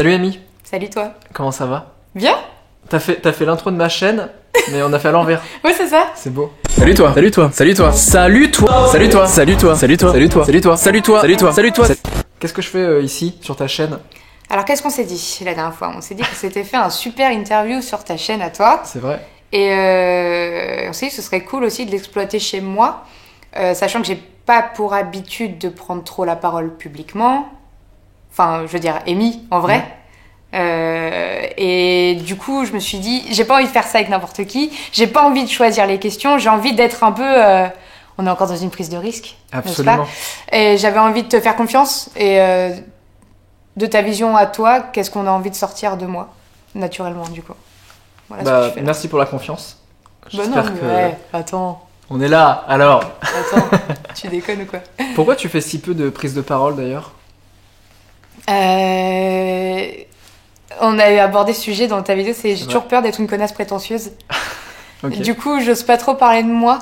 Salut Amy. Salut toi. Comment ça va? Bien. T'as fait l'intro de ma chaîne, mais on a fait à l'envers. Ouais, c'est ça. C'est beau. Salut toi. Salut toi. Salut toi. Salut toi. Salut toi. Salut toi. Salut toi. Salut toi. Salut toi. Salut toi. Salut toi. Salut toi. Qu'est-ce que je fais ici sur ta chaîne? Alors qu'est-ce qu'on s'est dit la dernière fois? On s'est dit qu'on s'était fait un super interview sur ta chaîne à toi. C'est vrai. Et on s'est dit que ce serait cool aussi de l'exploiter chez moi, sachant que j'ai pas pour habitude de prendre trop la parole publiquement. Enfin, je veux dire, Amy, en vrai. Et du coup, je me suis dit, j'ai pas envie de faire ça avec n'importe qui. J'ai pas envie de choisir les questions. J'ai envie d'être un peu... on est encore dans une prise de risque. Absolument. N'est-ce pas? Et j'avais envie de te faire confiance. Et de ta vision à toi, qu'est-ce qu'on a envie de sortir de moi, naturellement, du coup. Voilà ce que je fais là. Merci pour la confiance. Bah non, J'espère que... ouais, attends. On est là, alors. Attends, tu déconnes ou quoi? Pourquoi tu fais si peu de prise de parole d'ailleurs? On a abordé ce sujet dans ta vidéo, j'ai toujours peur d'être une connasse prétentieuse. Okay. Du coup, j'ose pas trop parler de moi.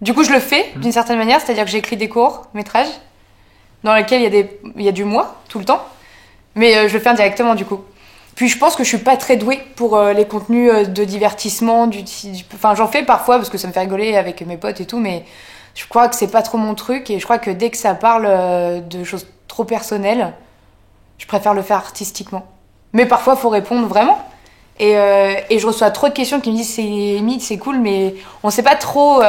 Du coup, je le fais d'une certaine manière, c'est-à-dire que j'écris des courts métrages dans lesquels il y a du moi tout le temps, mais je le fais indirectement du coup. Puis je pense que je suis pas très douée pour les contenus de divertissement, enfin j'en fais parfois parce que ça me fait rigoler avec mes potes et tout, mais je crois que c'est pas trop mon truc et je crois que dès que ça parle de choses trop personnelles, je préfère le faire artistiquement. Mais parfois faut répondre vraiment. Et je reçois trop de questions qui me disent c'est cool, mais on sait pas trop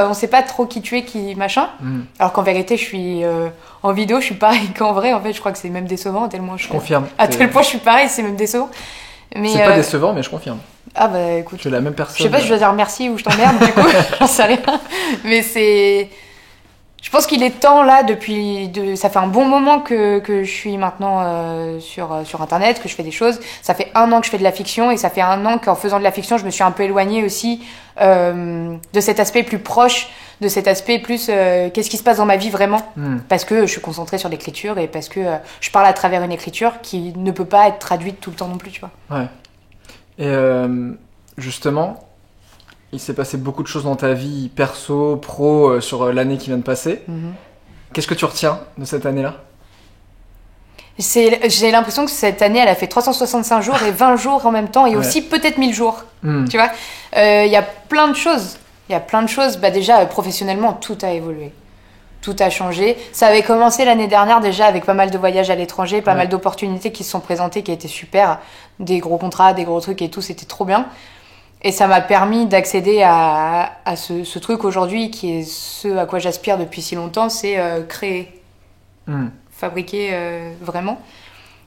qui tu es, qui machin. Alors qu'en vérité je suis en vidéo je suis pareil qu'en vrai, en fait je crois que c'est même décevant tellement je confirme. À tel point je suis pareil, c'est même décevant. Mais c'est pas décevant, mais je confirme. Ah bah écoute, je suis la même personne. Je sais pas si je dois dire merci ou je t'emmerde du coup, j'en sais rien. Mais je pense qu'il est temps là, ça fait un bon moment que je suis maintenant sur internet, que je fais des choses. Ça fait 1 an que je fais de la fiction et ça fait 1 an qu'en faisant de la fiction, je me suis un peu éloignée aussi de cet aspect plus proche, de cet aspect plus qu'est-ce qui se passe dans ma vie vraiment. Parce que je suis concentrée sur l'écriture et parce que je parle à travers une écriture qui ne peut pas être traduite tout le temps non plus, tu vois. Ouais. Et justement... Il s'est passé beaucoup de choses dans ta vie, perso, pro, sur l'année qui vient de passer. Qu'est-ce que tu retiens de cette année-là? J'ai l'impression que cette année, elle a fait 365 jours et 20 jours en même temps, et aussi peut-être 1000 jours. Tu vois, y a plein de choses. Bah, déjà, professionnellement, tout a évolué. Tout a changé. Ça avait commencé l'année dernière déjà avec pas mal de voyages à l'étranger, pas mal d'opportunités qui se sont présentées, qui étaient super. Des gros contrats, des gros trucs et tout, c'était trop bien. Et ça m'a permis d'accéder à ce truc aujourd'hui qui est ce à quoi j'aspire depuis si longtemps, c'est créer, fabriquer vraiment.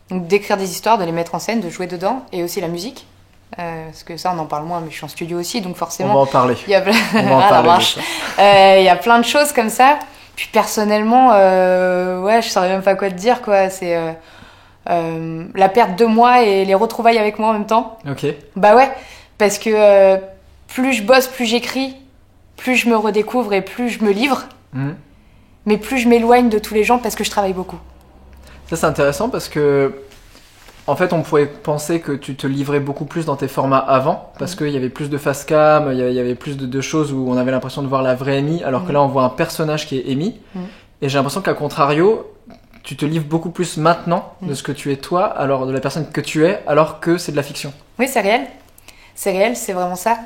Donc d'écrire des histoires, de les mettre en scène, de jouer dedans, et aussi la musique. Parce que ça, on en parle moins, mais je suis en studio aussi, donc forcément... On va en parler. Il y a il y a plein de choses comme ça. Puis personnellement, je saurais même pas quoi te dire, quoi. C'est la perte de moi et les retrouvailles avec moi en même temps. Ok. Bah ouais. Parce que plus je bosse, plus j'écris, plus je me redécouvre et plus je me livre. Mais plus je m'éloigne de tous les gens parce que je travaille beaucoup. Ça, c'est intéressant parce que, en fait, on pourrait penser que tu te livrais beaucoup plus dans tes formats avant parce qu'il y avait plus de face cam, il y avait plus de choses où on avait l'impression de voir la vraie Amy, alors que là, on voit un personnage qui est Amy. Et j'ai l'impression qu'à contrario, tu te livres beaucoup plus maintenant de ce que tu es toi, alors de la personne que tu es, alors que c'est de la fiction. Oui, c'est réel. C'est réel, c'est vraiment ça.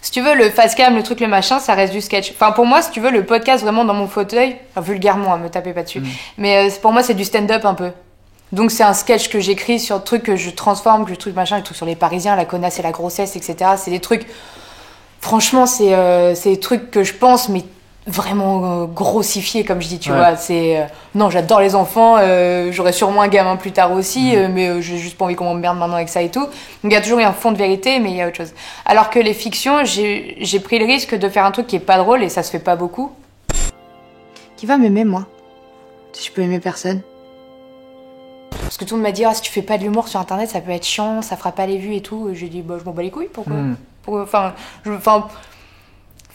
Si tu veux, le facecam, le truc, le machin, ça reste du sketch. Enfin, pour moi, si tu veux, le podcast vraiment dans mon fauteuil, vulgairement, me tapez pas dessus, mais pour moi, c'est du stand-up un peu. Donc, c'est un sketch que j'écris sur trucs que je transforme, que le truc machin, le truc sur les Parisiens, la connasse et la grossesse, etc. C'est des trucs... Franchement, c'est des trucs que je pense, mais vraiment grossifié, comme je dis, tu vois. Non, j'adore les enfants, j'aurai sûrement un gamin plus tard aussi, mais j'ai juste pas envie qu'on m'emmerde maintenant avec ça et tout. Donc il y a toujours un fond de vérité, mais il y a autre chose. Alors que les fictions, j'ai pris le risque de faire un truc qui est pas drôle, et ça se fait pas beaucoup. Qui va m'aimer, moi? Si je peux aimer personne. Parce que tout le monde m'a dit, si tu fais pas de l'humour sur internet, ça peut être chiant, ça fera pas les vues et tout. Et j'ai dit, je m'en bats les couilles, pourquoi?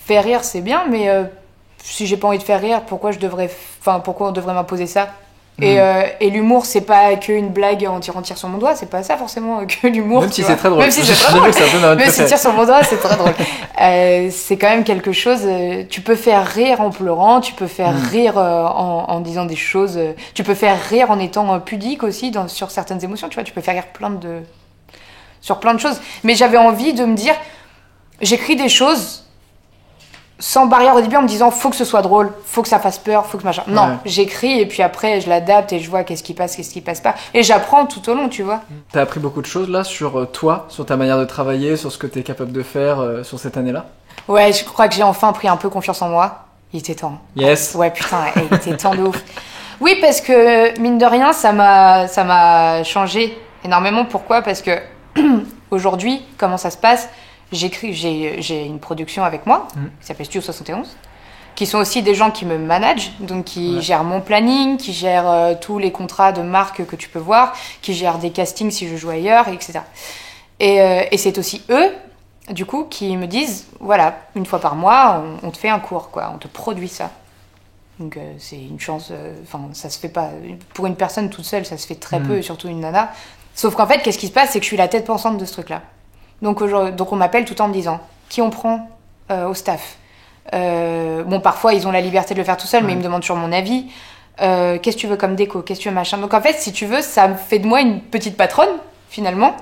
Faire rire, c'est bien, mais... si j'ai pas envie de faire rire, pourquoi on devrait m'imposer ça? Et l'humour, c'est pas qu'une blague en tirant sur mon doigt, c'est pas ça forcément que l'humour. Même si c'est très drôle. Même si c'est très drôle. Même si tire sur mon doigt, c'est très drôle. C'est quand même quelque chose. Tu peux faire rire en pleurant, tu peux faire rire en disant des choses. Tu peux faire rire en étant pudique aussi sur certaines émotions. Tu vois, tu peux faire rire sur plein de choses. Mais j'avais envie de me dire, j'écris des choses sans barrière au début en me disant faut que ce soit drôle, faut que ça fasse peur, faut que machin. Non, j'écris et puis après je l'adapte et je vois qu'est-ce qui passe pas. Et j'apprends tout au long, tu vois. T'as appris beaucoup de choses là sur toi, sur ta manière de travailler, sur ce que t'es capable de faire sur cette année-là? Ouais, je crois que j'ai enfin pris un peu confiance en moi. Il était temps. Yes. Ouais, putain, il était temps de ouf. Oui, parce que mine de rien, ça m'a changé énormément. Pourquoi ? Parce que aujourd'hui, comment ça se passe ? J'ai une production avec moi qui s'appelle Studio 71, qui sont aussi des gens qui me managent, donc qui gèrent mon planning, qui gèrent tous les contrats de marque que tu peux voir, qui gèrent des castings si je joue ailleurs, etc. Et c'est aussi eux, du coup, qui me disent, voilà, une fois par mois, on te fait un cours, quoi, on te produit ça. Donc c'est une chance, ça se fait pas, pour une personne toute seule, ça se fait très peu, et surtout une nana. Sauf qu'en fait, qu'est-ce qui se passe, c'est que je suis la tête pensante de ce truc-là. Donc on m'appelle tout le temps en me disant qui on prend au staff. Bon, parfois ils ont la liberté de le faire tout seul, mais ils me demandent toujours mon avis. Qu'est-ce que tu veux comme déco, qu'est-ce que tu veux machin. Donc en fait, si tu veux, ça me fait de moi une petite patronne finalement.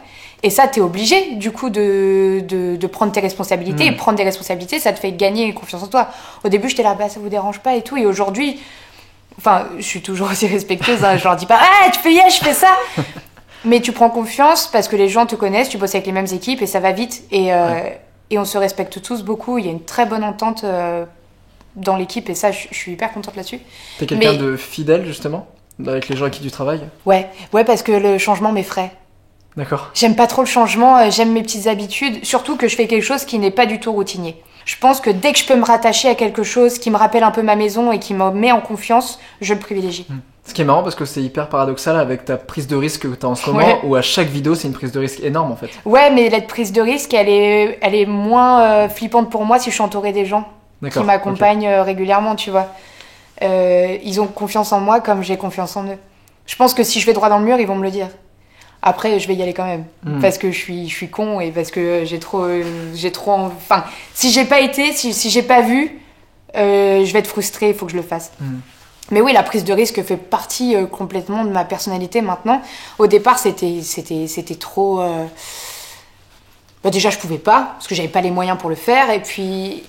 Et ça, t'es obligé du coup de prendre tes responsabilités. Et prendre des responsabilités, ça te fait gagner confiance en toi. Au début, j'étais là, bah ça vous dérange pas et tout. Et aujourd'hui, je suis toujours aussi respectueuse. Hein, je leur dis pas, tu fais je fais ça. Mais tu prends confiance parce que les gens te connaissent, tu bosses avec les mêmes équipes et ça va vite. Et on se respecte tous beaucoup. Il y a une très bonne entente dans l'équipe et ça, je suis hyper contente là-dessus. T'es quelqu'un de fidèle, justement, avec les gens avec qui tu travailles ? Ouais, parce que le changement m'effraie. D'accord. J'aime pas trop le changement, j'aime mes petites habitudes, surtout que je fais quelque chose qui n'est pas du tout routinier. Je pense que dès que je peux me rattacher à quelque chose qui me rappelle un peu ma maison et qui me met en confiance, je le privilégie. Ce qui est marrant parce que c'est hyper paradoxal avec ta prise de risque que tu as en ce moment, où à chaque vidéo c'est une prise de risque énorme en fait. Ouais, mais la prise de risque elle est moins flippante pour moi si je suis entourée des gens qui m'accompagnent régulièrement, tu vois. Ils ont confiance en moi comme j'ai confiance en eux. Je pense que si je vais droit dans le mur, ils vont me le dire. Après, je vais y aller quand même parce que je suis con et parce que j'ai trop enfin, si j'ai pas été, si j'ai pas vu, je vais être frustrée, il faut que je le fasse. Mais oui, la prise de risque fait partie complètement de ma personnalité maintenant. Au départ, c'était trop... déjà, je pouvais pas, parce que j'avais pas les moyens pour le faire. Et puis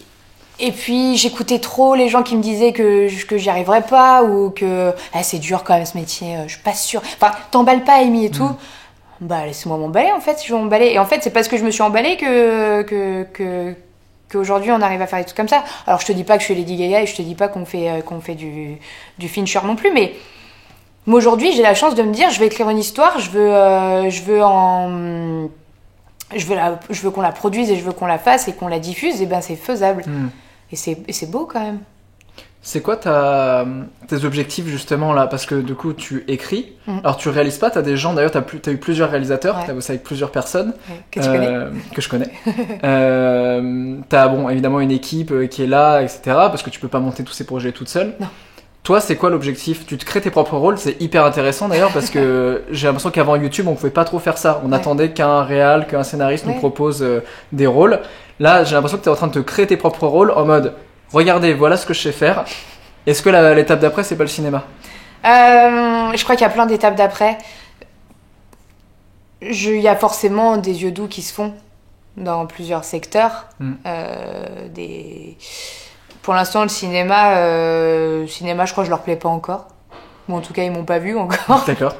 j'écoutais trop les gens qui me disaient que j'y arriverais pas, ou que c'est dur quand même ce métier, je suis pas sûre. Enfin, t'emballes pas, Amy, et tout. Bah, laisse-moi m'emballer, en fait, si je veux m'emballer. Et en fait, c'est parce que je me suis emballée qu'aujourd'hui on arrive à faire des trucs comme ça. Alors je te dis pas que je suis Lady Gaga et je te dis pas qu'on fait du Fincher non plus, mais moi aujourd'hui j'ai la chance de me dire je vais écrire une histoire, je veux qu'on la produise et je veux qu'on la fasse et qu'on la diffuse, et ben c'est faisable. Et c'est beau quand même. C'est quoi tes objectifs justement là? Parce que du coup tu écris, alors tu réalises pas, t'as des gens, d'ailleurs t'as eu plusieurs réalisateurs, t'as bossé avec plusieurs personnes que tu connais, que je connais. T'as évidemment une équipe qui est là, etc. Parce que tu peux pas monter tous ces projets toute seule. Non. Toi, c'est quoi l'objectif? Tu te crées tes propres rôles, c'est hyper intéressant d'ailleurs parce que j'ai l'impression qu'avant YouTube on pouvait pas trop faire ça. On attendait qu'un réal, qu'un scénariste nous propose des rôles. Là, j'ai l'impression que t'es en train de te créer tes propres rôles en mode regardez, voilà ce que je sais faire. Est-ce que l'étape d'après, c'est pas le cinéma? Je crois qu'il y a plein d'étapes d'après. Il y a forcément des yeux doux qui se font dans plusieurs secteurs. Pour l'instant, le cinéma, je crois que je leur plais pas encore. Ou en tout cas, ils m'ont pas vu encore. D'accord.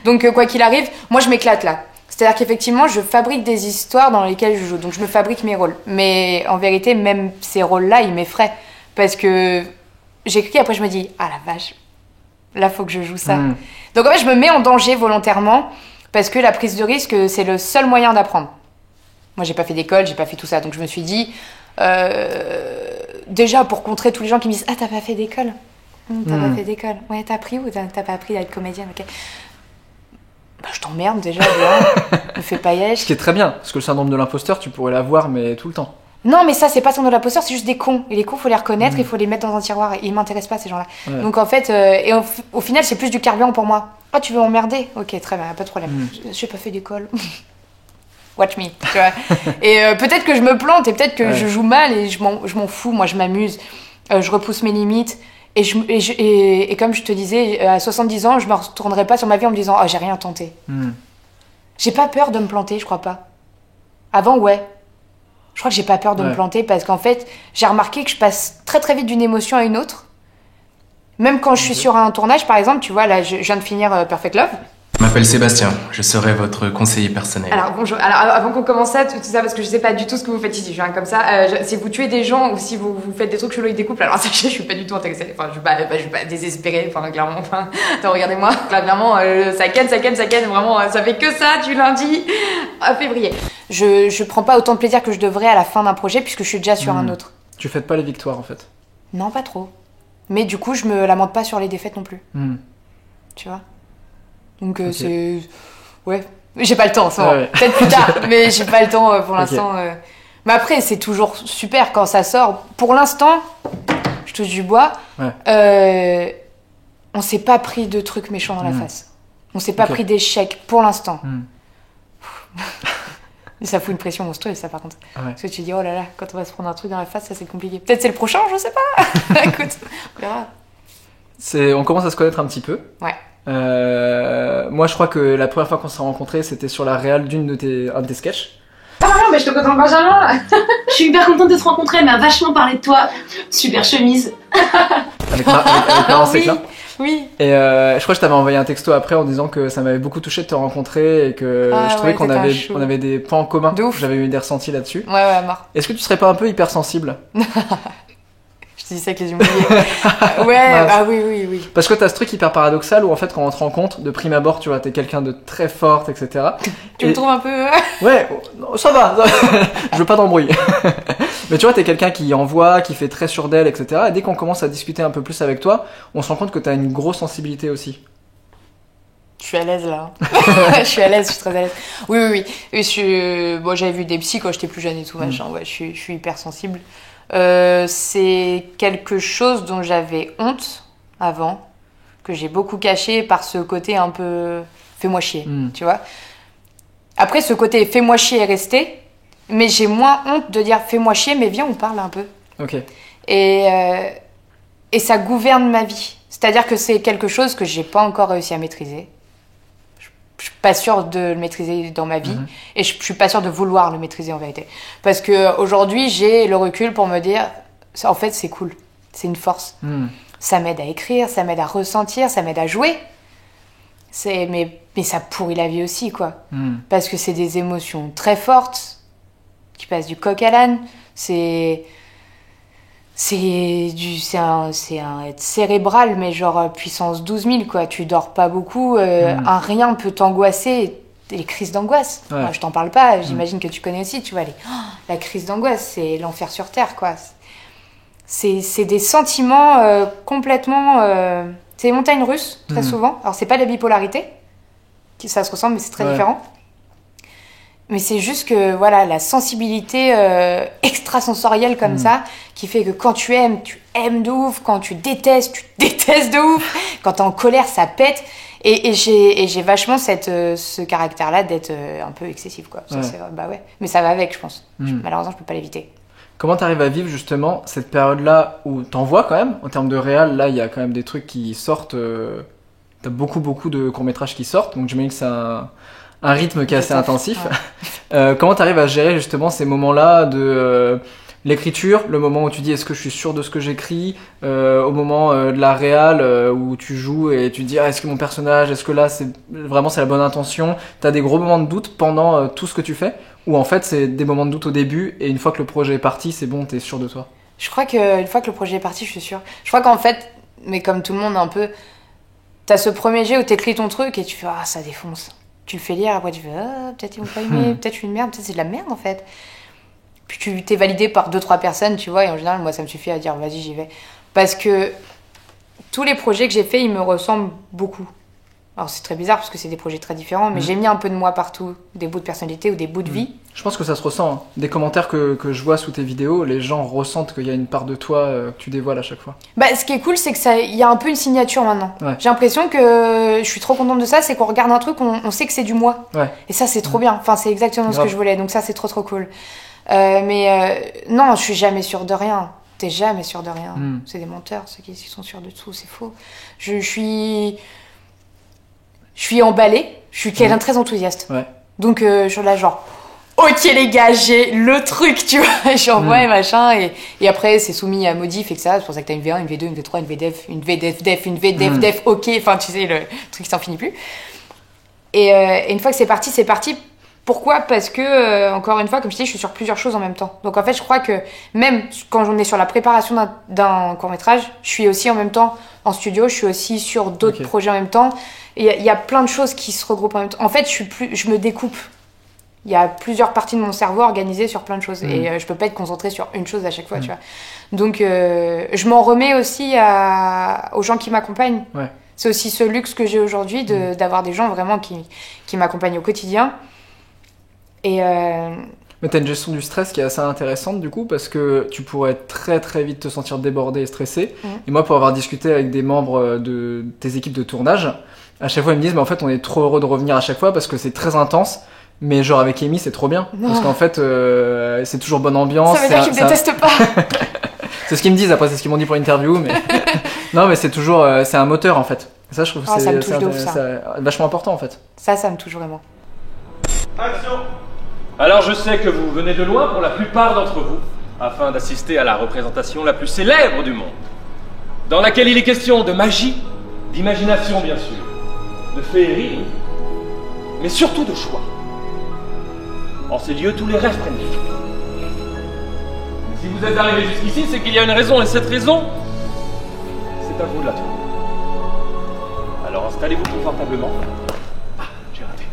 Donc, quoi qu'il arrive, moi, je m'éclate là. C'est-à-dire qu'effectivement, je fabrique des histoires dans lesquelles je joue. Donc, je me fabrique mes rôles. Mais en vérité, même ces rôles-là, ils m'effraient. Parce que j'écris, après, je me dis, ah la vache, là, faut que je joue ça. Donc, en fait, je me mets en danger volontairement parce que la prise de risque, c'est le seul moyen d'apprendre. Moi, j'ai pas fait d'école, j'ai pas fait tout ça. Donc, je me suis dit, déjà, pour contrer tous les gens qui me disent, ah, t'as pas fait d'école? T'as pas fait d'école? Ouais, t'as appris ou t'as pas appris à être comédienne? Okay. Bah, je t'emmerde déjà, me fais paillage. Ce qui est très bien, parce que le syndrome de l'imposteur, tu pourrais l'avoir, mais tout le temps. Non, mais ça, c'est pas syndrome de l'imposteur, c'est juste des cons. Et les cons, faut les reconnaître, il faut les mettre dans un tiroir. Et ils m'intéressent pas, ces gens-là. Ouais. Donc, en fait, et au final, c'est plus du carburant pour moi. Ah, tu veux m'emmerder? Ok, très bien, pas de problème. J'ai pas fait d'école. Watch me, tu vois. Et peut-être que je me plante, et peut-être que je joue mal, et je m'en fous. Moi, je m'amuse. Je repousse mes limites. Et comme je te disais, à 70 ans, je me retournerai pas sur ma vie en me disant « Oh, j'ai rien tenté. J'ai pas peur de me planter, je crois pas. Avant, ouais. Je crois que j'ai pas peur de me planter parce qu'en fait, j'ai remarqué que je passe très très vite d'une émotion à une autre. Même quand je suis sur un tournage, par exemple, tu vois, là, je viens de finir Perfect Love. Je m'appelle Sébastien, je serai votre conseiller personnel. Alors bonjour, alors avant qu'on commence ça, tout ça, parce que je sais pas du tout ce que vous faites ici, je viens comme ça, si vous tuez des gens ou si vous faites des trucs chelous avec des couples, alors sachez, je suis pas du tout intéressée, enfin je suis pas désespérée, enfin clairement, attends, regardez-moi, clairement, ça ken, vraiment, ça fait que ça du lundi à février. Je prends pas autant de plaisir que je devrais à la fin d'un projet puisque je suis déjà sur un autre. Tu fêtes pas les victoires en fait? Non, pas trop. Mais du coup, je me lamente pas sur les défaites non plus. Tu vois? Donc c'est... Ouais. J'ai pas le temps, ça. Peut-être plus tard, mais j'ai pas le temps pour l'instant. Mais après, c'est toujours super quand ça sort. Pour l'instant, je touche du bois, on s'est pas pris de trucs méchants dans la face. On s'est pas pris d'échecs, pour l'instant. Ça fout une pression monstrueuse, ça, par contre. Parce que tu dis, oh là là, quand on va se prendre un truc dans la face, ça c'est compliqué. Peut-être c'est le prochain, je sais pas. Écoute, on verra. On commence à se connaître un petit peu. Ouais. Moi, je crois que la première fois qu'on s'est rencontrés, c'était sur la réal d'un de tes sketchs. Ah non, mais je te présente Benjamin. Je suis hyper contente de te rencontrer, elle m'a vachement parlé de toi. Super chemise. Avec Marrant, c'est clair. Oui. Et je crois que je t'avais envoyé un texto après en disant que ça m'avait beaucoup touché de te rencontrer et que je trouvais qu'on avait des points en commun. De ouf. J'avais eu des ressentis là-dessus. Ouais, mort. Est-ce que tu serais pas un peu hypersensible? Je te dis ça avec les yeux mouillés. Oui. Parce que t'as ce truc hyper paradoxal où en fait quand on te rencontre de prime abord, tu vois, t'es quelqu'un de très forte, etc. Tu me trouves un peu... Ouais, ça va. Je veux pas d'embrouille. Mais tu vois, t'es quelqu'un qui envoie, qui fait très sûr d'elle, etc. Et dès qu'on commence à discuter un peu plus avec toi, on se rend compte que t'as une grosse sensibilité aussi. Je suis à l'aise là. Je suis à l'aise, je suis très à l'aise. Oui. Et j'avais vu des psys quand j'étais plus jeune et tout, machin. Ouais, je suis hyper sensible. C'est quelque chose dont j'avais honte avant, que j'ai beaucoup caché par ce côté un peu fais-moi chier, tu vois. Après, ce côté fais-moi chier est resté, mais j'ai moins honte de dire fais-moi chier, mais viens, on parle un peu. Ok. Et ça gouverne ma vie. C'est-à-dire que c'est quelque chose que j'ai pas encore réussi à maîtriser. Je suis pas sûre de le maîtriser dans ma vie et je suis pas sûre de vouloir le maîtriser en vérité. Parce que aujourd'hui, j'ai le recul pour me dire en fait, c'est cool. C'est une force. Ça m'aide à écrire, ça m'aide à ressentir, ça m'aide à jouer. Mais ça pourrit la vie aussi, quoi. Parce que c'est des émotions très fortes qui passent du coq à l'âne. C'est un être cérébral, mais genre puissance 12 000, quoi. Tu dors pas beaucoup, un rien peut t'angoisser. Les crises d'angoisse, moi, je t'en parle pas, j'imagine que tu connais aussi, tu vois. La crise d'angoisse, c'est l'enfer sur terre, quoi. C'est des sentiments complètement... c'est les montagnes russes, très souvent. Alors, c'est pas de la bipolarité, ça se ressemble, mais c'est très différent. Mais c'est juste que voilà, la sensibilité extrasensorielle comme ça, qui fait que quand tu aimes de ouf, quand tu détestes de ouf, quand t'es en colère, ça pète. Et j'ai vachement ce caractère-là d'être un peu excessif, quoi. Ça, bah ouais. Mais ça va avec, je pense. Malheureusement, je peux pas l'éviter. Comment t'arrives à vivre justement cette période-là où t'en vois quand même, en termes de réal, là il y a quand même des trucs qui sortent, t'as beaucoup de courts-métrages qui sortent, donc j'imagine que c'est un rythme qui est assez intensif. Comment t'arrives à gérer justement ces moments-là de l'écriture, le moment où tu dis est-ce que je suis sûr de ce que j'écris, au moment de la réal où tu joues et tu dis est-ce que mon personnage, est-ce que là c'est la bonne intention, t'as des gros moments de doute pendant tout ce que tu fais, ou en fait c'est des moments de doute au début et une fois que le projet est parti c'est bon, t'es sûr de toi? Je crois qu'une fois que le projet est parti je suis sûre. Je crois qu'en fait, mais comme tout le monde un peu, t'as ce premier jet où t'écris ton truc et tu fais ça défonce. Tu le fais lire, après tu fais peut-être ils vont pas aimer, peut-être je suis une merde, peut-être c'est de la merde en fait. Puis tu t'es validé par 2-3 personnes, tu vois, et en général, moi ça me suffit à dire vas-y, j'y vais. Parce que tous les projets que j'ai faits, ils me ressemblent beaucoup. Alors c'est très bizarre parce que c'est des projets très différents, mais j'ai mis un peu de moi partout, des bouts de personnalité ou des bouts de vie. Je pense que ça se ressent. Hein. Des commentaires que je vois sous tes vidéos, les gens ressentent qu'il y a une part de toi que tu dévoiles à chaque fois. Bah, ce qui est cool, c'est qu'il y a un peu une signature maintenant. Ouais. J'ai l'impression que je suis trop contente de ça, c'est qu'on regarde un truc, on sait que c'est du moi. Ouais. Et ça, c'est trop bien. Enfin, c'est exactement ce Grave. que je voulais, donc ça, c'est trop cool. Non, je suis jamais sûre de rien. T'es jamais sûr de rien. C'est des menteurs, ceux qui sont sûrs de tout, c'est faux. Je suis emballée, je suis quelqu'un de très enthousiaste. Ouais. Donc je suis là genre, ok les gars, j'ai le truc, tu vois. J'envoie et machin, et après c'est soumis à modif et que ça, c'est pour ça que t'as une V1, une V2, une V3, une VDEF, une VDEF, une VDEF, ok, enfin tu sais, le truc s'en finit plus. Et une fois que c'est parti. Pourquoi ? Parce que, encore une fois, comme je dis, je suis sur plusieurs choses en même temps. Donc en fait, je crois que même quand on est sur la préparation d'un court-métrage, je suis aussi en même temps en studio, je suis aussi sur d'autres projets en même temps. Et il y a plein de choses qui se regroupent en même temps. En fait, je me découpe. Il y a plusieurs parties de mon cerveau organisées sur plein de choses. Et je peux pas être concentrée sur une chose à chaque fois, tu vois. Donc je m'en remets aussi aux gens qui m'accompagnent. Ouais. C'est aussi ce luxe que j'ai aujourd'hui d'avoir des gens vraiment qui m'accompagnent au quotidien. Mais t'as une gestion du stress qui est assez intéressante du coup, parce que tu pourrais très très vite te sentir débordé et stressé. Et moi, pour avoir discuté avec des membres de tes équipes de tournage, à chaque fois ils me disent mais en fait on est trop heureux de revenir à chaque fois parce que c'est très intense. Mais genre avec Amy c'est trop bien parce qu'en fait c'est toujours bonne ambiance. Ça veut dire qu'ils me détestent pas. C'est ce qu'ils me disent, après c'est ce qu'ils m'ont dit pour l'interview, mais non mais c'est toujours c'est un moteur en fait. Ça je trouve que c'est vachement important en fait. Ça me touche vraiment. Action. Alors je sais que vous venez de loin pour la plupart d'entre vous, afin d'assister à la représentation la plus célèbre du monde, dans laquelle il est question de magie, d'imagination bien sûr, de féerie, mais surtout de choix. En ces lieux, tous les rêves prennent vie. Si vous êtes arrivé jusqu'ici, c'est qu'il y a une raison, et cette raison, c'est à vous de la trouver. Alors installez-vous confortablement. J'ai raté.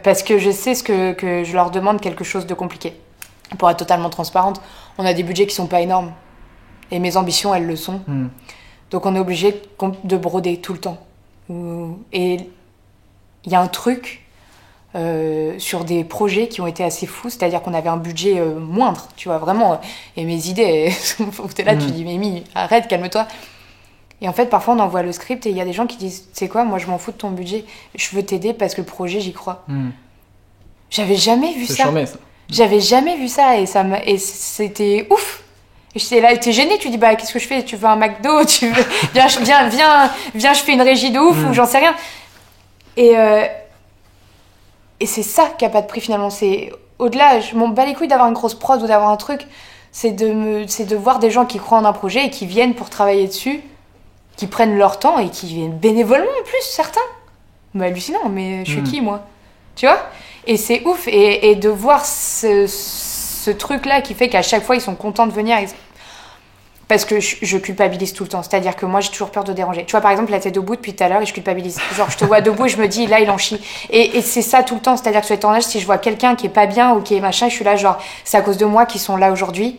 Parce que je sais que je leur demande quelque chose de compliqué. Pour être totalement transparente, on a des budgets qui sont pas énormes. Et mes ambitions, elles le sont. Donc on est obligé de broder tout le temps. Et il y a un truc sur des projets qui ont été assez fous, c'est-à-dire qu'on avait un budget moindre, tu vois, vraiment. Et mes idées, t'es là, tu dis, Mimi, arrête, calme-toi. Et en fait, parfois, on envoie le script et il y a des gens qui disent « Tu sais quoi, moi, je m'en fous de ton budget. Je veux t'aider parce que le projet, j'y crois. J'avais jamais vu ça. C'est charmé, ça. J'avais jamais vu ça et c'était ouf. Et j'étais là, t'es gênée, tu dis « Bah, qu'est-ce que je fais ? Tu veux un McDo ? Tu veux... viens, je fais une régie de ouf ou j'en sais rien. » Et c'est ça qui a pas de prix, finalement. C'est au-delà, je m'en bats les couilles d'avoir une grosse prod ou d'avoir un truc. C'est de voir des gens qui croient en un projet et qui viennent pour travailler dessus, qui prennent leur temps et qui viennent bénévolement en plus, certains. Mais hallucinant, mais je suis qui, moi ? Tu vois ? Et c'est ouf. Et de voir ce truc-là qui fait qu'à chaque fois, ils sont contents de venir. Parce que je culpabilise tout le temps. C'est-à-dire que moi, j'ai toujours peur de déranger. Tu vois, par exemple, là, t'es debout depuis tout à l'heure et je culpabilise. Genre, je te vois debout et je me dis, là, il en chie. Et c'est ça tout le temps. C'est-à-dire que sur les tournages, si je vois quelqu'un qui est pas bien ou qui est machin, je suis là, genre, c'est à cause de moi qu'ils sont là aujourd'hui.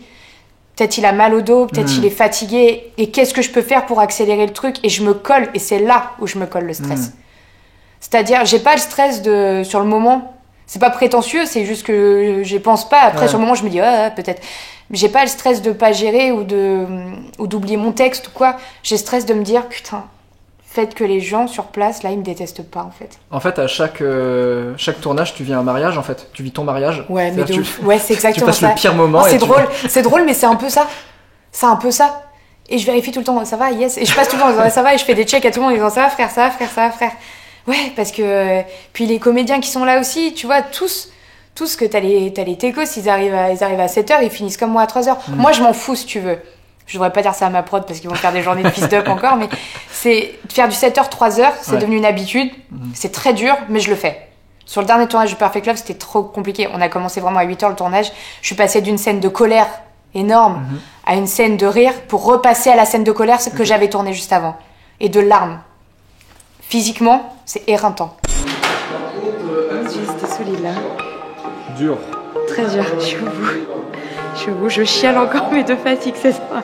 Peut-être il a mal au dos, peut-être il est fatigué. Et qu'est-ce que je peux faire pour accélérer le truc ? Et je me colle. Et c'est là où je me colle le stress. C'est-à-dire, j'ai pas le stress sur le moment. C'est pas prétentieux, c'est juste que j'y pense pas. Après, sur le moment, je me dis, peut-être. Mais j'ai pas le stress de pas gérer ou d'oublier mon texte ou quoi. J'ai le stress de me dire, putain, fait que les gens sur place, là, ils me détestent pas, en fait. En fait, à chaque tournage, tu vis un mariage, en fait. Tu vis ton mariage. Ouais, mais de ouf. Ouais, c'est exactement ça. Tu passes le pire moment. Non, c'est drôle, mais c'est un peu ça. C'est un peu ça. Et je vérifie tout le temps, ça va, yes. Et je passe tout le temps en disant, ça va, et je fais des checks à tout le monde en disant, ça va, frère, ça va, frère, ça va, frère. Ouais, parce que... Puis les comédiens qui sont là aussi, tu vois, tous que t'as les techos, ils arrivent à 7h, ils finissent comme moi à 3h. Moi, je m'en fous, si tu veux. Je devrais pas dire ça à ma prod parce qu'ils vont faire des journées de fist-up encore, mais c'est faire du 7h, 3h, c'est devenu une habitude. C'est très dur, mais je le fais. Sur le dernier tournage de Perfect Love, c'était trop compliqué. On a commencé vraiment à 8h le tournage. Je suis passée d'une scène de colère énorme à une scène de rire pour repasser à la scène de colère que j'avais tournée juste avant. Et de larmes. Physiquement, c'est éreintant. C'était solide là. Dur. Très dur, je suis au bout. Je chiale encore mais de fatigue, c'est ça.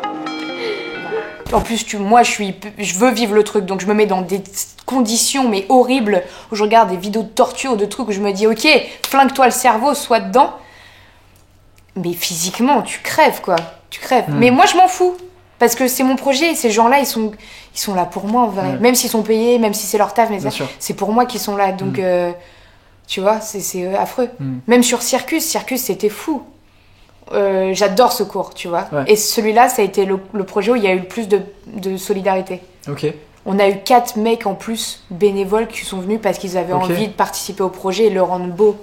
En plus, moi, je veux vivre le truc, donc je me mets dans des conditions mais horribles où je regarde des vidéos de torture, de trucs où je me dis, ok, flingue-toi le cerveau, sois dedans. Mais physiquement, tu crèves, quoi. Tu crèves. Mais moi, je m'en fous. Parce que c'est mon projet. Ces gens-là, ils sont là pour moi, en vrai. Même s'ils sont payés, même si c'est leur taf, mais c'est pour moi qu'ils sont là. Donc, tu vois, c'est affreux. Même sur Circus, c'était fou. J'adore ce cours, tu vois. Et celui-là, ça a été le projet où il y a eu le plus de solidarité. Ok. On a eu 4 mecs en plus, bénévoles, qui sont venus parce qu'ils avaient envie de participer au projet et le rendre beau.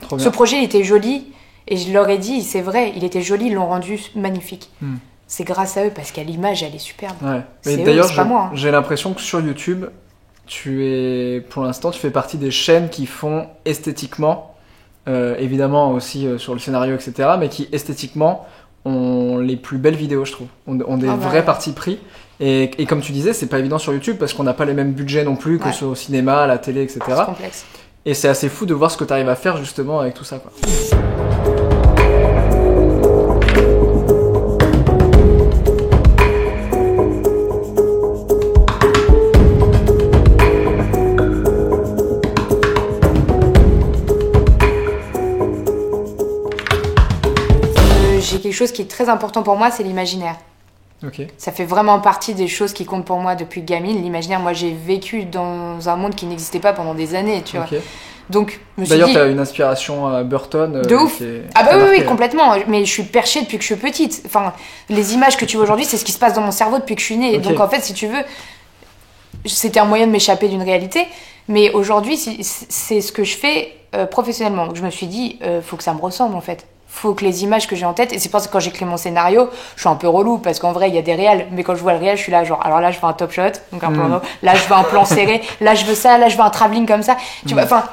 Trop bien. Ce projet, il était joli. Et je leur ai dit, c'est vrai, il était joli, ils l'ont rendu magnifique. C'est grâce à eux, parce qu'à l'image, elle est superbe. Ouais. C'est Mais d'ailleurs, pas moi. J'ai l'impression que sur YouTube, pour l'instant, tu fais partie des chaînes qui font esthétiquement, évidemment aussi sur le scénario, etc., mais qui esthétiquement ont les plus belles vidéos, je trouve. Ont des vrais partis pris. Et comme tu disais, c'est pas évident sur YouTube parce qu'on n'a pas les mêmes budgets non plus que au cinéma, à la télé, etc. C'est complexe. Et c'est assez fou de voir ce que tu arrives à faire justement avec tout ça, quoi. J'ai quelque chose qui est très important pour moi, c'est l'imaginaire. Okay. Ça fait vraiment partie des choses qui comptent pour moi depuis gamine. L'imaginaire, moi j'ai vécu dans un monde qui n'existait pas pendant des années, tu vois. Donc, d'ailleurs, tu as une inspiration à Burton. De ouf. Ah bah oui, complètement. Mais je suis perchée depuis que je suis petite. Enfin, les images que tu vois aujourd'hui, c'est ce qui se passe dans mon cerveau depuis que je suis née. Donc en fait, si tu veux, c'était un moyen de m'échapper d'une réalité. Mais aujourd'hui, c'est ce que je fais professionnellement. Donc je me suis dit, faut que ça me ressemble en fait. Faut que les images que j'ai en tête, et c'est pour ça que quand j'écris mon scénario, je suis un peu relou parce qu'en vrai il y a des réels, mais quand je vois le réel, je suis là genre, alors là je veux un top shot, donc un plan, là je veux un plan serré, là je veux ça, là je veux un travelling comme ça, tu vois, enfin,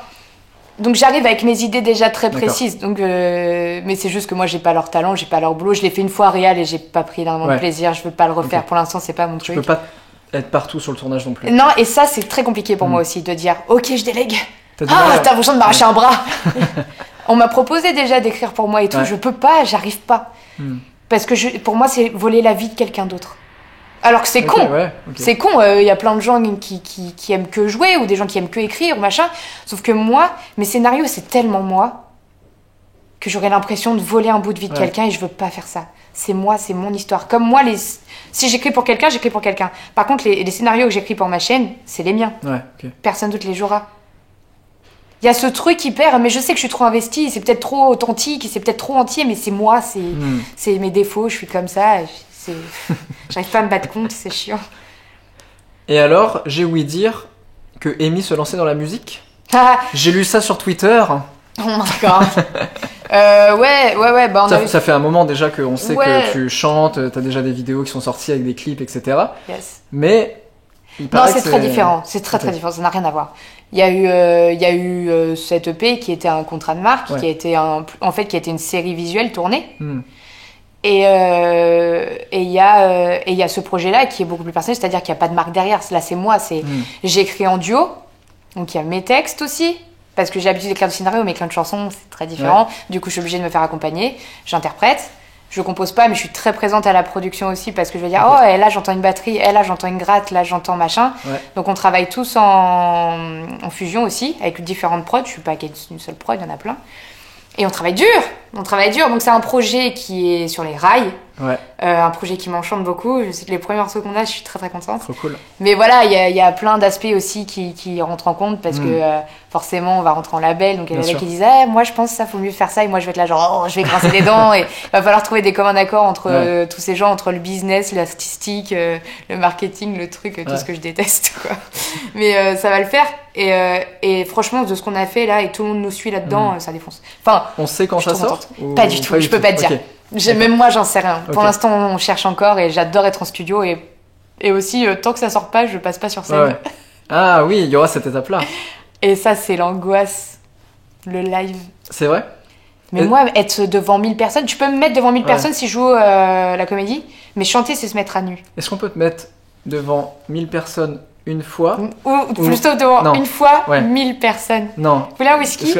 donc j'arrive avec mes idées déjà très précises, donc mais c'est juste que moi j'ai pas leur talent, j'ai pas leur boulot, je l'ai fait une fois réel et j'ai pas pris énormément de plaisir, je veux pas le refaire, pour l'instant c'est pas mon truc. Tu peux pas être partout sur le tournage non plus. Non, et ça c'est très compliqué pour moi aussi de dire, ok je délègue, t'as besoin de m'arracher un bras. On m'a proposé déjà d'écrire pour moi et tout, je peux pas, j'arrive pas. Parce que pour moi, c'est voler la vie de quelqu'un d'autre. Alors que c'est con, c'est con, y a plein de gens qui aiment que jouer ou des gens qui aiment que écrire ou machin. Sauf que moi, mes scénarios, c'est tellement moi que j'aurais l'impression de voler un bout de vie de quelqu'un et je veux pas faire ça. C'est moi, c'est mon histoire. Comme moi, si j'écris pour quelqu'un, j'écris pour quelqu'un. Par contre, les scénarios que j'écris pour ma chaîne, c'est les miens. Personne d'autre les jouera. Il y a ce truc hyper, mais je sais que je suis trop investie, c'est peut-être trop authentique, c'est peut-être trop entier, mais c'est moi, c'est mes défauts, je suis comme ça, j'arrive pas à me battre contre, c'est chiant. Et alors, j'ai ouï dire que Amy se lançait dans la musique. J'ai lu ça sur Twitter. Oh my god. Ouais, bah ça fait un moment déjà qu'on sait que tu chantes, t'as déjà des vidéos qui sont sorties avec des clips, etc. Yes. mais... Non, c'est très différent, c'est très différent, ça n'a rien à voir. Il y a eu cette EP qui était un contrat de marque, qui a été qui a été une série visuelle tournée. Et il y a ce projet-là qui est beaucoup plus personnel, c'est-à-dire qu'il n'y a pas de marque derrière. Là, c'est moi, j'écris en duo, donc il y a mes textes aussi, parce que j'ai l'habitude d'écrire du scénario, mais écrire une chanson, c'est très différent. Du coup, je suis obligée de me faire accompagner, j'interprète. Je compose pas, mais je suis très présente à la production aussi parce que je veux dire, oh, et là j'entends une batterie, et là j'entends une gratte, là j'entends machin. Donc on travaille tous en fusion aussi, avec différentes prods. Je suis pas qu'une seule prod, il y en a plein. Et on travaille dur. Donc c'est un projet qui est sur les rails. Un projet qui m'enchante beaucoup. Je sais que les premiers morceaux qu'on a, je suis très très contente. Trop cool. Mais voilà, il y a plein d'aspects aussi qui rentrent en compte parce que forcément on va rentrer en label. Donc il y en a qui disent moi je pense que ça faut mieux faire ça, et moi je vais être là genre je vais grincer les dents, et il va falloir trouver des communs accords entre tous ces gens, entre le business, l'artistique, le marketing, le truc, tout ce que je déteste quoi. Mais ça va le faire, et franchement de ce qu'on a fait là et tout le monde nous suit là-dedans, ça défonce. Enfin, on sait quand ça sort Pas du tout, je peux pas te dire. Même moi j'en sais rien. Pour l'instant on cherche encore, et j'adore être en studio, et aussi tant que ça sort pas, je passe pas sur scène. Ah oui, il y aura cette étape là. Et ça c'est l'angoisse, le live. C'est vrai. Mais moi être devant 1000 personnes, tu peux me mettre devant 1000 personnes si je joue la comédie, mais chanter c'est se mettre à nu. Est-ce qu'on peut te mettre devant 1000 personnes une fois, ou plutôt devant une fois 1000 personnes? Non. Vous voulez un whisky?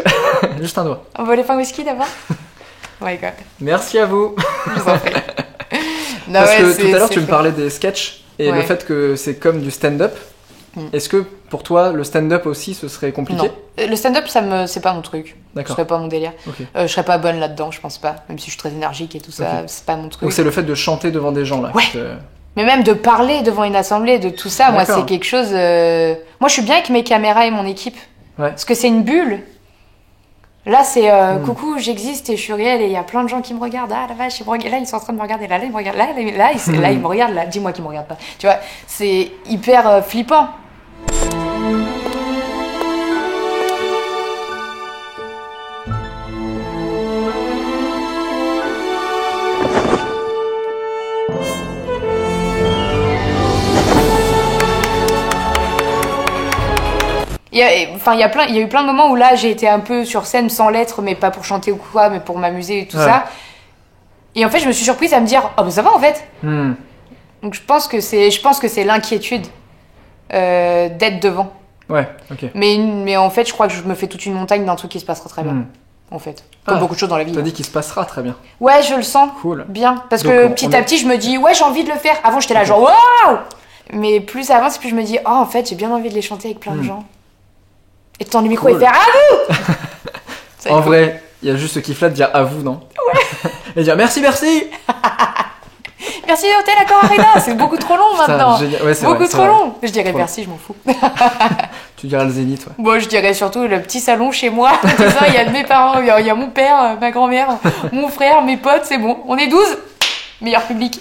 Juste un doigt. On voulait pas un whisky d'abord? Oh my god. Merci à vous. Je vous en prie. Parce que tout à l'heure tu me parlais des sketchs, Et le fait que c'est comme du stand-up, est-ce que pour toi, le stand-up aussi, ce serait compliqué? Non. Le stand-up, c'est pas mon truc. D'accord. Ce serait pas mon délire. Okay. Je serais pas bonne là-dedans, je pense pas. Même si je suis très énergique et tout ça, c'est pas mon truc. Donc c'est le fait de chanter devant des gens, là. Ouais. Mais même de parler devant une assemblée, de tout ça, moi, c'est quelque chose... Moi, je suis bien avec mes caméras et mon équipe. Ouais. Parce que c'est une bulle. Là, c'est coucou, j'existe et je suis réelle et il y a plein de gens qui me regardent. Ah la vache, là, ils sont en train de me regarder. Là, ils me regardent. Là, ils me regardent. Là, dis-moi qu'ils me regardent pas. Tu vois, c'est hyper flippant. Il y a eu plein de moments où là j'ai été un peu sur scène sans l'être, mais pas pour chanter ou quoi, mais pour m'amuser et tout ça. Et en fait je me suis surprise à me dire oh mais ça va en fait. Donc je pense que c'est l'inquiétude d'être devant. Ouais, ok. Mais en fait je crois que je me fais toute une montagne d'un truc qui se passera très bien. En fait, comme beaucoup de choses dans la vie. T'as dit qu'il se passera très bien. Ouais, je le sens. Cool. Bien, parce que petit à petit je me dis ouais j'ai envie de le faire. Avant j'étais là genre waouh. Mais plus ça avance, plus je me dis oh en fait j'ai bien envie de les chanter avec plein de gens. Et de tendre le micro et faire à vous. En vrai, il y a juste ce kiff là de dire à vous, non? Ouais. Et dire merci. Merci Hôtel Accor Arena, c'est beaucoup trop long maintenant. Ouais, c'est beaucoup vrai, trop long. Je dirais merci, je m'en fous. Tu diras le Zénith, ouais. Bon, je dirais surtout le petit salon chez moi. Il y a mes parents, il y a mon père, ma grand-mère, mon frère, mes potes, c'est bon. On est 12. Meilleur public.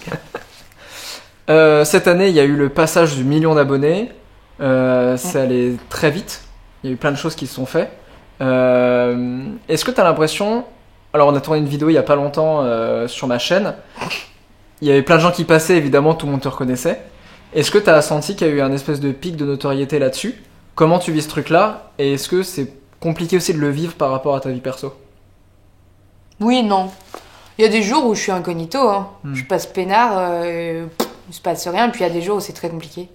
Cette année, il y a eu le passage du 1 million d'abonnés. C'est allé très vite. Il y a eu plein de choses qui se sont faites. Est-ce que tu as l'impression... Alors, on a tourné une vidéo il y a pas longtemps sur ma chaîne. Il y avait plein de gens qui passaient, évidemment, tout le monde te reconnaissait. Est-ce que tu as senti qu'il y a eu un espèce de pic de notoriété là-dessus? Comment tu vis ce truc-là? Et est-ce que c'est compliqué aussi de le vivre par rapport à ta vie perso? Oui, non. Il y a des jours où je suis incognito. Hein. Je passe peinard, il se passe rien. Puis il y a des jours où c'est très compliqué.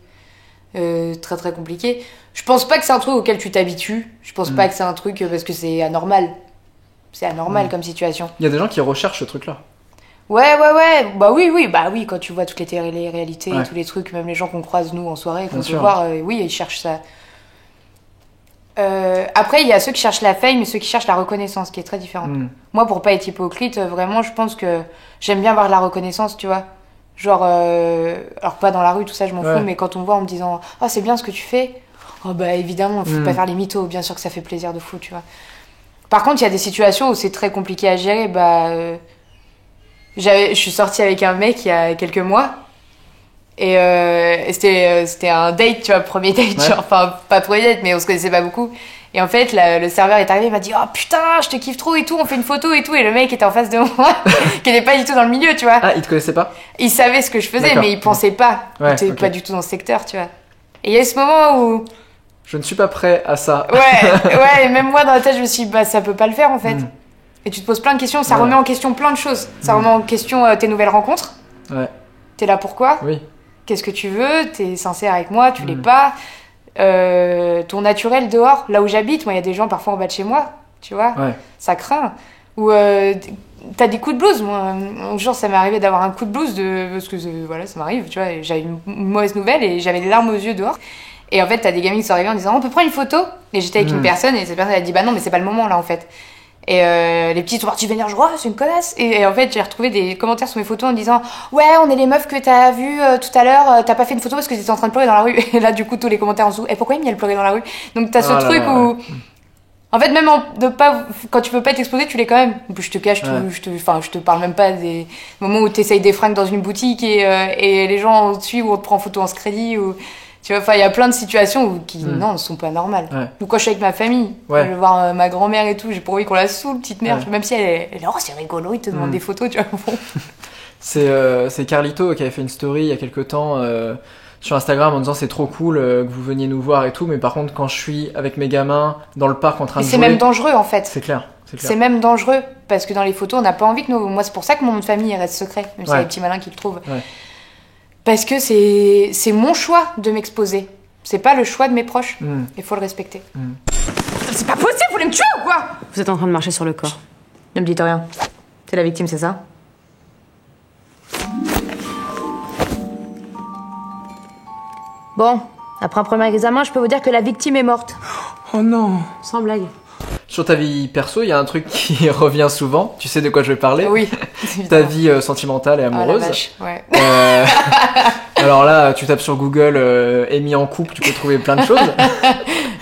Très très compliqué. Je pense pas que c'est un truc auquel tu t'habitues. Je pense pas que c'est un truc parce que c'est anormal. C'est anormal comme situation. Il y a des gens qui recherchent ce truc-là. Ouais. Bah oui, quand tu vois toutes les réalités et tous les trucs, même les gens qu'on croise nous en soirée, qu'on peut voir, oui, ils cherchent ça. Après, il y a ceux qui cherchent la fame et ceux qui cherchent la reconnaissance, qui est très différent. Moi, pour pas être hypocrite, vraiment, je pense que j'aime bien avoir de la reconnaissance, tu vois. Genre, alors pas dans la rue, tout ça, je m'en fous, mais quand on me voit en me disant « Oh, c'est bien ce que tu fais », oh bah évidemment, faut pas faire les mythos, bien sûr que ça fait plaisir de fou, tu vois. Par contre, il y a des situations où c'est très compliqué à gérer, je suis sortie avec un mec il y a quelques mois, et c'était un date, tu vois, premier date, genre, enfin, pas premier date, mais on se connaissait pas beaucoup. Et en fait, le serveur est arrivé, il m'a dit « Oh putain, je te kiffe trop et tout, on fait une photo et tout ». Et le mec était en face de moi, qui était pas du tout dans le milieu, tu vois. Ah, il te connaissait pas? Il savait ce que je faisais, mais il pensait pas. Il était pas du tout dans ce secteur, tu vois. Et il y a eu ce moment où... Je ne suis pas prêt à ça. Ouais, et même moi, dans la tête, je me suis dit « Bah, ça peut pas le faire, en fait ». Et tu te poses plein de questions, ça remet en question plein de choses. Ça remet en question tes nouvelles rencontres. Ouais. T'es là pourquoi? Oui. Qu'est-ce que tu veux? T'es sincère avec moi? Tu l'es pas? Ton naturel dehors, là où j'habite, moi il y a des gens parfois en bas de chez moi, tu vois, ça craint. Ou t'as des coups de blues. Moi, un jour ça m'est arrivé d'avoir un coup de blues parce que voilà, ça m'arrive, tu vois, j'avais une mauvaise nouvelle et j'avais des larmes aux yeux dehors. Et en fait, t'as des gamins qui sont arrivés en disant on peut prendre une photo. Et j'étais avec une personne et cette personne a dit bah non, mais c'est pas le moment là en fait. Et les petits sont partis venir, je vois, c'est une connasse. Et en fait, j'ai retrouvé des commentaires sur mes photos en disant ouais, on est les meufs que t'as vues tout à l'heure, t'as pas fait une photo parce que t'étais en train de pleurer dans la rue. Et là, du coup, tous les commentaires en dessous, et pourquoi il pleurait dans la rue? Donc t'as ce truc où. En fait, même quand tu peux pas t'exposer, tu l'es quand même. Je te cache, je te parle même pas des moments où t'essayes des fringues dans une boutique et les gens au-dessus où on te prend en photo en crédit ou. Tu vois, enfin, il y a plein de situations qui, non, ne sont pas normales. Ou quand je suis avec ma famille, je vais voir ma grand-mère et tout, j'ai pour envie qu'on la saoule, petite mère, même si elle est oh, c'est rigolo, il te demande des photos, tu vois. C'est Carlito qui avait fait une story il y a quelques temps sur Instagram en disant c'est trop cool que vous veniez nous voir et tout, mais par contre, quand je suis avec mes gamins dans le parc en train de jouer... c'est même dangereux, en fait. C'est clair. C'est même dangereux, parce que dans les photos, on n'a pas envie que nous... Moi, c'est pour ça que mon nom de famille reste secret, même si c'est les petits malins qui le trouvent. Parce que c'est mon choix de m'exposer. C'est pas le choix de mes proches. Il faut le respecter. C'est pas possible, vous voulez me tuer ou quoi? Vous êtes en train de marcher sur le corps. Ne me dites rien. C'est la victime, c'est ça? Bon, après un premier examen, je peux vous dire que la victime est morte. Oh non. Sans blague. Sur ta vie perso, il y a un truc qui revient souvent. Tu sais de quoi je vais parler? Oui. Ta vie sentimentale et Oh, la amoureuse. vache, ouais. Alors là, tu tapes sur Google Amy en couple, tu peux trouver plein de choses.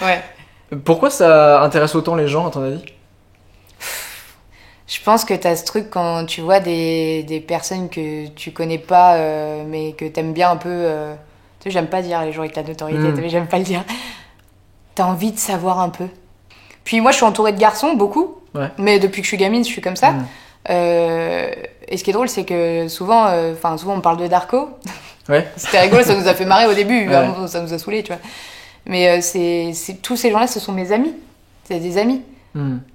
Ouais. Pourquoi ça intéresse autant les gens, à ton avis? Je pense que t'as ce truc quand tu vois des personnes que tu connais pas, mais que t'aimes bien un peu. Tu sais, j'aime pas dire les gens avec la notoriété, mais j'aime pas le dire. T'as envie de savoir un peu. Puis moi, je suis entourée de garçons, beaucoup. Ouais. Mais depuis que je suis gamine, je suis comme ça. Et ce qui est drôle, c'est que souvent on parle de Darko. Ouais. C'était rigolo, ça nous a fait marrer au début. Ouais. Ça nous a saoulés, tu vois. Mais tous ces gens-là, ce sont mes amis. C'est des amis.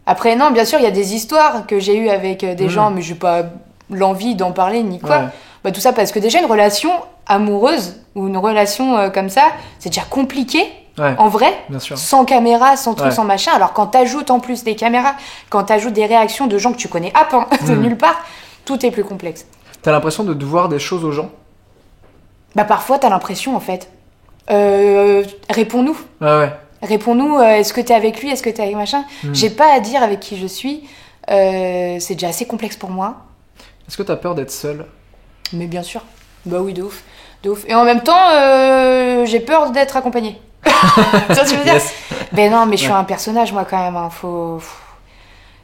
Après, non, bien sûr, il y a des histoires que j'ai eues avec des gens, mais j'ai pas l'envie d'en parler ni quoi. Ouais. Bah, tout ça parce que déjà, une relation amoureuse ou une relation comme ça, c'est déjà compliqué. Ouais. En vrai, Bien sûr. sans caméra, sans truc, Ouais. sans machin. Alors quand t'ajoutes en plus des caméras, quand t'ajoutes des réactions de gens que tu connais à peine, de nulle part, tout est plus complexe. T'as l'impression de devoir des choses aux gens? Bah parfois t'as l'impression en fait. Réponds-nous. Ouais. Réponds-nous, est-ce que t'es avec lui, est-ce que t'es avec machin. J'ai pas à dire avec qui je suis. C'est déjà assez complexe pour moi. Est-ce que t'as peur d'être seule? Mais bien sûr. Bah oui, de ouf. De ouf. Et en même temps, j'ai peur d'être accompagnée. Tu vois ce que je veux dire? Yes. Ben non, mais je suis un personnage, moi, quand même. Hein.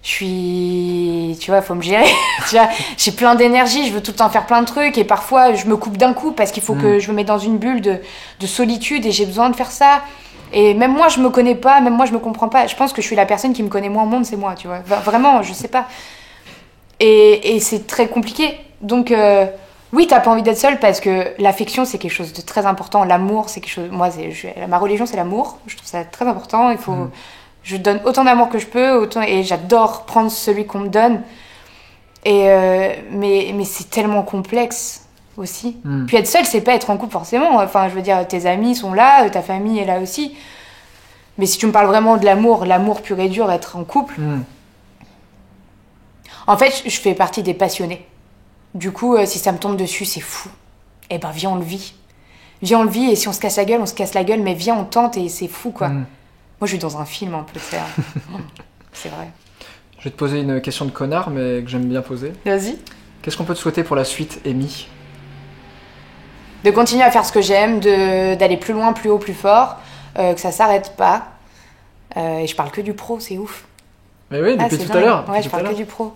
Je suis... Tu vois, faut me gérer. Tu vois, j'ai plein d'énergie, je veux tout le temps faire plein de trucs. Et parfois, je me coupe d'un coup parce qu'il faut que je me mette dans une bulle de solitude et j'ai besoin de faire ça. Et même moi, je me connais pas, même moi, je me comprends pas. Je pense que je suis la personne qui me connaît moins au monde, c'est moi, tu vois. Vraiment, je sais pas. Et c'est très compliqué. Donc... oui, t'as pas envie d'être seule parce que l'affection, c'est quelque chose de très important. L'amour, c'est quelque chose... Moi, ma religion, c'est l'amour. Je trouve ça très important. Il faut... Je donne autant d'amour que je peux, et j'adore prendre celui qu'on me donne. Mais c'est tellement complexe aussi. Puis être seule, c'est pas être en couple forcément. Enfin, je veux dire, tes amis sont là, ta famille est là aussi. Mais si tu me parles vraiment de l'amour pur et dur, être en couple... En fait, je fais partie des passionnés. Du coup, si ça me tombe dessus, c'est fou. Eh ben, viens, on le vit. Viens, on le vit, et si on se casse la gueule, on se casse la gueule, mais viens, on tente, et c'est fou, quoi. Moi, je suis dans un film, un peu, c'est vrai. Je vais te poser une question de connard, mais que j'aime bien poser. Vas-y. Qu'est-ce qu'on peut te souhaiter pour la suite, Amy? De continuer à faire ce que j'aime, d'aller plus loin, plus haut, plus fort, que ça s'arrête pas. Et je parle que du pro, c'est ouf. Mais oui, depuis c'est tout à dingue. l'heure. Ouais, je parle que du pro.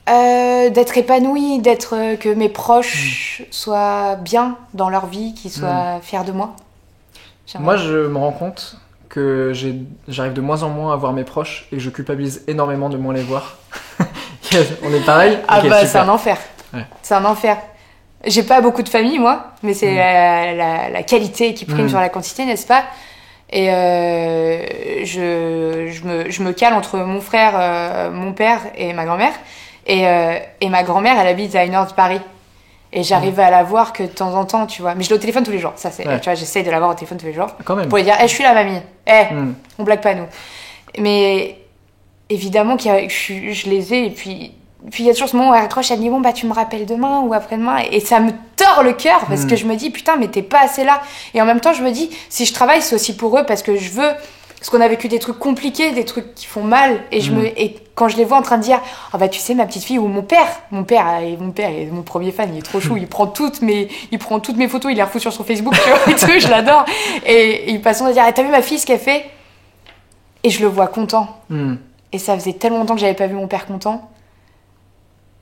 D'être épanouie, que mes proches soient bien dans leur vie, qu'ils soient fiers de moi. Moi, je me rends compte que j'arrive de moins en moins à voir mes proches et que je culpabilise énormément de moins les voir. On est pareil? Ah Ok, bah, super. c'est un enfer. Ouais. C'est un enfer. J'ai pas beaucoup de famille, moi, mais c'est la qualité qui prime sur la quantité, n'est-ce pas? Et je me cale entre mon frère, mon père et ma grand-mère. Et ma grand-mère, elle habite à 1 heure de Paris. Et j'arrive à la voir que de temps en temps, tu vois. Mais je l'ai au téléphone tous les jours. Ça, c'est, tu vois, j'essaye de la voir au téléphone tous les jours. Quand même. Pour lui dire, je suis là, mamie. On blague pas, nous. Mais évidemment je les ai. Et puis il y a toujours ce moment où elle raccroche, elle me dit, bon, bah, tu me rappelles demain ou après-demain. Et ça me tord le cœur parce que je me dis, putain, mais t'es pas assez là. Et en même temps, je me dis, si je travaille, c'est aussi pour eux parce que je veux... Parce qu'on a vécu des trucs compliqués, des trucs qui font mal. Et, et quand je les vois en train de dire, oh bah tu sais, ma petite fille, ou mon père est mon premier fan, il est trop chou, il prend toutes mes photos, il les refout sur son Facebook, tu vois, et tout, je l'adore. Et il passe à dire, t'as vu ma fille, ce qu'elle fait? Et je le vois content. Et ça faisait tellement longtemps que j'avais pas vu mon père content,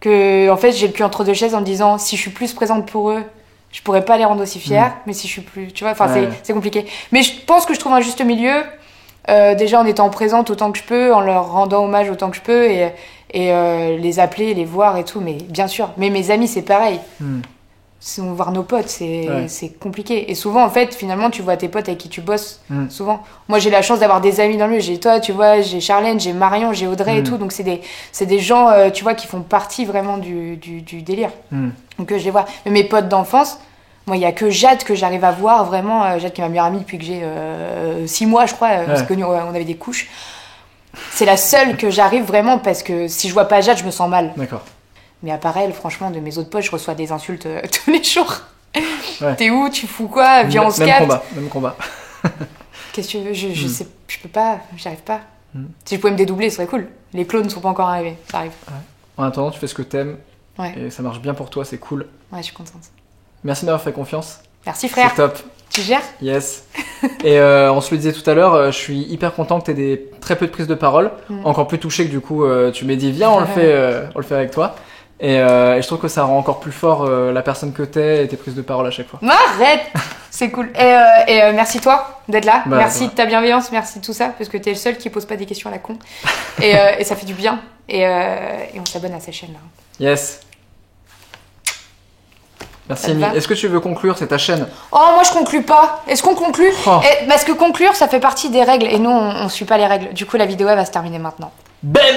que en fait j'ai le cul entre deux chaises en me disant, si je suis plus présente pour eux, je pourrais pas les rendre aussi fiers, mais si je suis plus, tu vois, enfin c'est compliqué. Mais je pense que je trouve un juste milieu. Déjà en étant présente autant que je peux, en leur rendant hommage autant que je peux, et les appeler, les voir et tout, mais bien sûr. Mais mes amis, c'est pareil. Voir nos potes, c'est compliqué. Et souvent, en fait, finalement, tu vois tes potes avec qui tu bosses, souvent. Moi, j'ai la chance d'avoir des amis dans le lieu. J'ai toi, tu vois, j'ai Charlène, j'ai Marion, j'ai Audrey et tout, donc c'est des gens, tu vois, qui font partie vraiment du délire. Donc je les vois. Mais mes potes d'enfance... Moi, il n'y a que Jade que j'arrive à voir, vraiment. Jade qui est ma meilleure amie depuis que j'ai 6 mois, je crois. Parce qu'on avait des couches. C'est la seule que j'arrive vraiment parce que si je vois pas Jade, je me sens mal. D'accord. Mais à part elle, franchement, de mes autres potes, je reçois des insultes tous les jours. Ouais. T'es où? Tu fous quoi? Viens, on se capte. Même combat. Qu'est-ce que tu veux? Je sais, je peux pas, j'y arrive pas. Si je pouvais me dédoubler, ce serait cool. Les clones sont pas encore arrivés, ça arrive. Ouais. En attendant, tu fais ce que t'aimes. Ouais. Et ça marche bien pour toi, c'est cool. Ouais, je suis contente. Merci de m'avoir fait confiance. Merci frère. C'est top. Tu gères? Yes. Et on se le disait tout à l'heure, je suis hyper content que t'aies très peu de prise de parole. Encore plus touché que du coup tu m'aies dit viens on le fait avec toi. Et je trouve que ça rend encore plus fort la personne que t'es et tes prises de parole à chaque fois. Arrête. C'est cool. Et merci toi d'être là. Bah, merci de ta bienveillance, merci de tout ça, parce que t'es le seul qui pose pas des questions à la con. Et ça fait du bien. Et on s'abonne à sa chaîne là. Yes. Merci Amy. Est-ce que tu veux conclure? C'est ta chaîne. Oh, moi je conclue pas. Est-ce qu'on conclut? Parce que conclure ça fait partie des règles et nous on suit pas les règles. Du coup la vidéo elle va se terminer maintenant. Ben